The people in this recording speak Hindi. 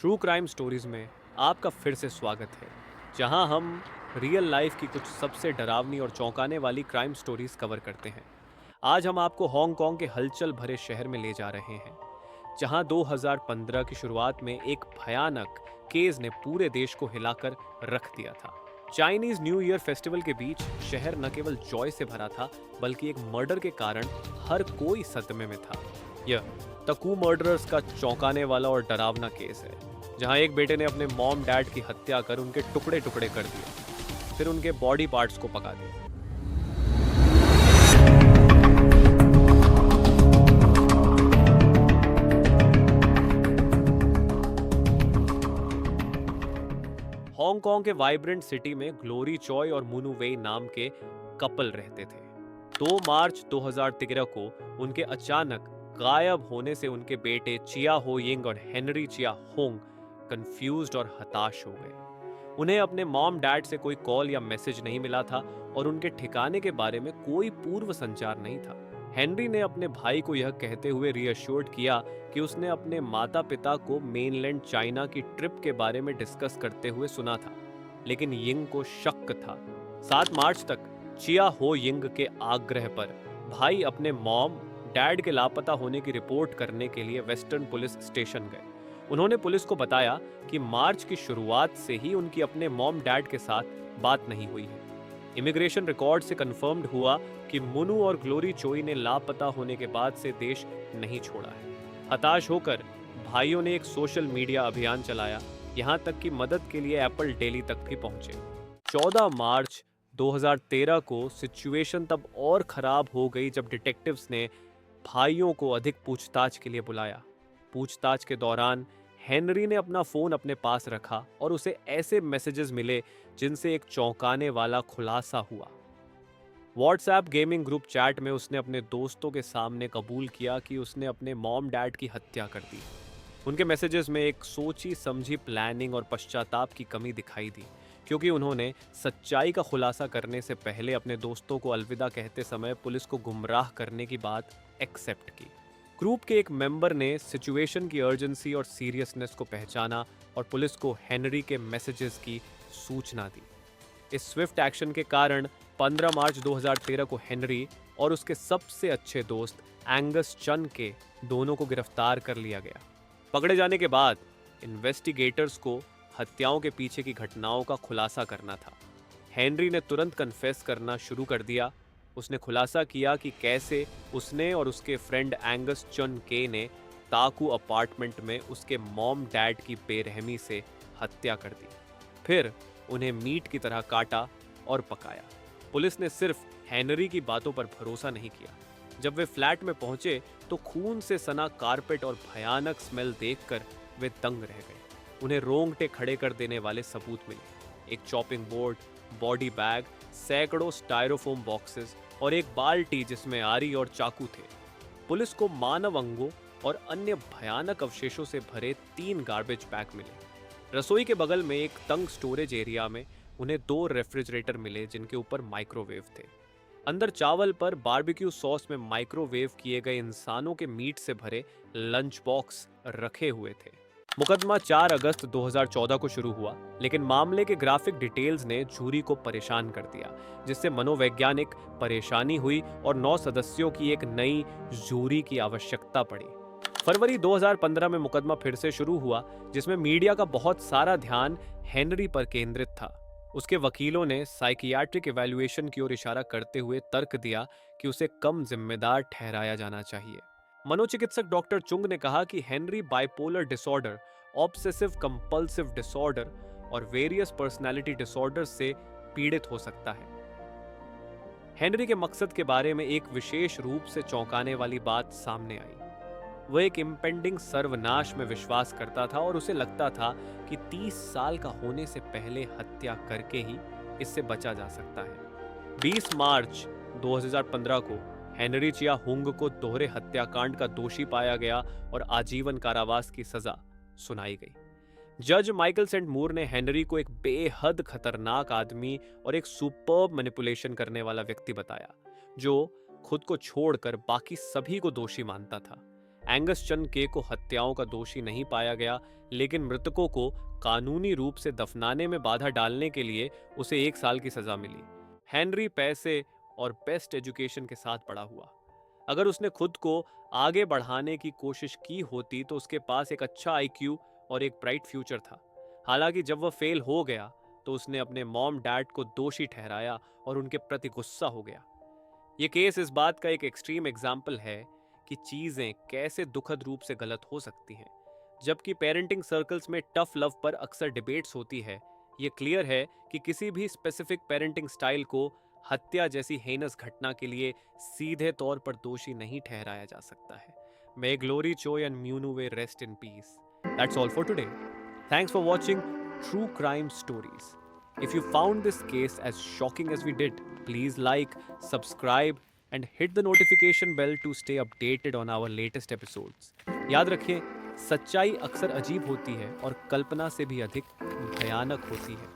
ट्रू क्राइम स्टोरीज में आपका फिर से स्वागत है, जहां हम रियल लाइफ की कुछ सबसे डरावनी और चौंकाने वाली क्राइम स्टोरीज कवर करते हैं। आज हम आपको हांगकांग के हलचल भरे शहर में ले जा रहे हैं, जहां 2015 की शुरुआत में एक भयानक केस ने पूरे देश को हिलाकर रख दिया था। चाइनीज न्यू ईयर फेस्टिवल के बीच शहर न केवल जॉय से भरा था, बल्कि एक मर्डर के कारण हर कोई सदमे में था। यह तकू मर्डरर्स का चौंकाने वाला और डरावना केस है, जहां एक बेटे ने अपने मॉम डैड की हत्या कर उनके टुकड़े टुकड़े कर दिए, फिर उनके बॉडी पार्ट्स को पका दिया। हांगकांग के वाइब्रेंट सिटी में ग्लोरी चॉय और मुनु वेई नाम के कपल रहते थे। 2 मार्च 2013 को उनके अचानक गायब होने से उनके बेटे चिया हो यिंग और हेनरी चिया होंग कंफ्यूज्ड और हताश हो गए। उन्हें अपने मॉम डैड से कोई कॉल या मैसेज नहीं मिला था और उनके ठिकाने के बारे में कोई पूर्व संचार नहीं था। हेनरी ने अपने भाई को यह कहते हुए रीअश्योर्ड किया कि उसने अपने माता पिता को मेनलैंड चाइना की ट्रिप के बारे में डिस्कस करते हुए सुना था, लेकिन यिंग को शक था। 7 मार्च तक चिया हो यिंग के आग्रह पर भाई अपने मॉम डैड के लापता होने की रिपोर्ट करने के लिए वेस्टर्न पुलिस स्टेशन गए। उन्होंने पुलिस को बताया कि मार्च की शुरुआत से ही उनकी अपने मॉम डैड के साथ बात नहीं हुई है। इमिग्रेशन रिकॉर्ड से कंफर्म्ड हुआ कि मुनु और ग्लोरी चोई ने लापता होने के बाद से देश नहीं छोड़ा है। हताश होकर भाइयों ने एक सोशल मीडिया अभियान चलाया, यहां तक कि मदद के लिए एप्पल डेली तक भी पहुंचे। 14 मार्च 2013 को सिचुएशन तब और खराब हो गई जब डिटेक्टिव्स ने भाइयों को अधिक पूछताछ के लिए बुलाया। पूछताछ के दौरान हेनरी ने अपना फोन अपने पास रखा और उसे ऐसे मैसेजेस मिले जिनसे एक चौंकाने वाला खुलासा हुआ। व्हाट्सएप गेमिंग ग्रुप चैट में उसने अपने दोस्तों के सामने कबूल किया कि उसने अपने मॉम डैड की हत्या कर दी। उनके मैसेजेस में एक सोची समझी प्लानिंग और पश्चाताप की कमी दिखाई दी, क्योंकि उन्होंने सच्चाई का खुलासा करने से पहले अपने दोस्तों को अलविदा कहते समय पुलिस को गुमराह करने की बात एक्सेप्ट की। ग्रुप के एक मेंबर ने सिचुएशन की अर्जेंसी और सीरियसनेस को पहचाना और पुलिस को हेनरी के मैसेजेस की सूचना दी। इस स्विफ्ट एक्शन के कारण 15 मार्च 2013 को हेनरी और उसके सबसे अच्छे दोस्त एंगस चन के दोनों को गिरफ्तार कर लिया गया। पकड़े जाने के बाद इन्वेस्टिगेटर्स को हत्याओं के पीछे की घटनाओं का खुलासा करना था। हेनरी ने तुरंत कन्फेस करना शुरू कर दिया। उसने खुलासा किया कि कैसे उसने और उसके फ्रेंड एंगस चन के ने ताकू अपार्टमेंट में उसके मॉम डैड की बेरहमी से हत्या कर दी, फिर उन्हें मीट की तरह काटा और पकाया। पुलिस ने सिर्फ हेनरी की बातों पर भरोसा नहीं किया। जब वे फ्लैट में पहुंचे तो खून से सना कारपेट और भयानक स्मेल देखकर वे दंग रह गए। उन्हें रोंगटे खड़े कर देने वाले सबूत मिले। एक चॉपिंग बोर्ड, बॉडी बैग, सैकड़ों स्टायरोफोम बॉक्सेस और एक बाल्टी जिसमें आरी और चाकू थे। पुलिस को मानव अंगों और अन्य भयानक अवशेषों से भरे 3 गार्बेज बैग मिले। रसोई के बगल में एक तंग स्टोरेज एरिया में उन्हें 2 रेफ्रिजरेटर मिले जिनके ऊपर माइक्रोवेव थे। अंदर चावल पर बारबेक्यू सॉस में माइक्रोवेव किए गए इंसानों के मीट से भरे लंच बॉक्स रखे हुए थे। मुकदमा 4 अगस्त 2014 को शुरू हुआ, लेकिन मामले के ग्राफिक डिटेल्स ने जूरी को परेशान कर दिया, जिससे मनोवैज्ञानिक परेशानी हुई और 9 सदस्यों की एक नई जूरी की आवश्यकता पड़ी। फरवरी 2015 में मुकदमा फिर से शुरू हुआ, जिसमें मीडिया का बहुत सारा ध्यान हेनरी पर केंद्रित था। उसके वकीलों ने साइकियाट्रिक इवैल्यूएशन की ओर इशारा करते हुए तर्क दिया कि उसे कम जिम्मेदार ठहराया जाना चाहिए। मनोचिकित्सक डॉक्टर चुंग ने कहा कि Henry bipolar disorder, obsessive compulsive disorder और वेरियस पर्सनालिटी डिसऑर्डर से पीड़ित हो सकता है। हेनरी के मकसद के बारे में एक विशेष रूप से चौंकाने वाली बात सामने आई। वह एक इम्पेंडिंग सर्वनाश में विश्वास करता था और उसे लगता था कि 30 साल का होने से पहले हत्या करके ही इससे बचा जा सकता है। 20 मार्च 2015 को हेनरी चिया हुंग को दोहरे हत्याकांड का दोषी पाया गया और आजीवन कारावास की सजा सुनाई गई। जज माइकल सेंट मूर ने हेनरी को एक बेहद खतरनाक आदमी और एक सुपर्ब मैनिपुलेशन करने वाला व्यक्ति बताया, जो खुद को छोड़कर बाकी सभी को दोषी मानता था। एंगस चंद के को हत्याओं का दोषी नहीं पाया गया, लेकिन मृतकों को कानूनी रूप से दफनाने में बाधा डालने के लिए उसे 1 साल की सजा मिली। हेनरी पैसे और बेस्ट एजुकेशन के साथ बड़ा हुआ। अगर उसने खुद को आगे बढ़ाने की कोशिश की होती तो उसके पास एक अच्छा आईक्यू और एक ब्राइट फ्यूचर था। हालांकि जब वह फेल हो गया तो उसने अपने मॉम डैड को दोषी ठहराया और उनके प्रति गुस्सा हो गया। ये केस इस बात का एक एक्सट्रीम एग्जाम्पल है कि चीजें कैसे दुखद रूप से गलत हो सकती हैं। जबकि पेरेंटिंग सर्कल्स में टफ लव पर अक्सर डिबेट्स होती है, ये क्लियर है कि किसी भी स्पेसिफिक पेरेंटिंग स्टाइल को हत्या जैसी हेनस घटना के लिए सीधे तौर पर दोषी नहीं ठहराया जा सकता है। May Glory Choi and Myunu Wei rest in peace. That's all for today. Thanks for watching True Crime Stories. If you found this case as shocking as we did, please like, subscribe, and hit the notification bell to stay updated on our latest episodes. याद रखें, सच्चाई अक्सर अजीब होती है और कल्पना से भी अधिक भयानक होती है।